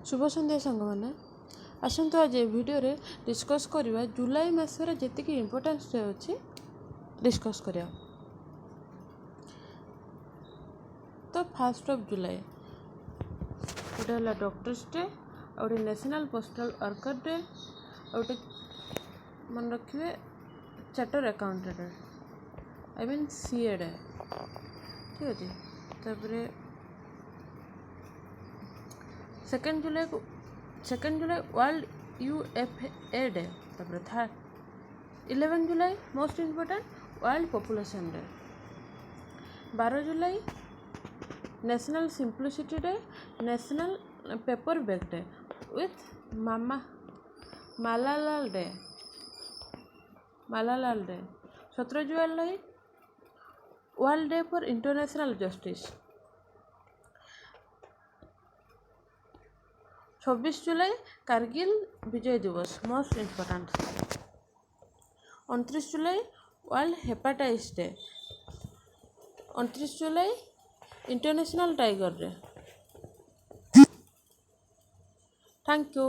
शुभ संध्या सांग मैंने आसतु आज वीडियो रे डिस्कस करवा जुलाई मासर जी इम्पोर्टान्स डे अच्छी डिस्कस करिया। तो 1 जुलाई गोटे है डॉक्टर्स डे और नेशनल पोस्टल वर्कर डे और मन रखिए charter accountant day I mean CA day ठीक अच्छे। तापर 2 जुलाई वर्ल्ड यूएफए डे। तापर 11 July most important world population day. 12 July national simplicity day national paper bag day with Malala day 17 July world day for international justice. 26 July Kargil Vijay Diwas most important. 29 July world hepatitis day. 29 July international tiger day. Thank you.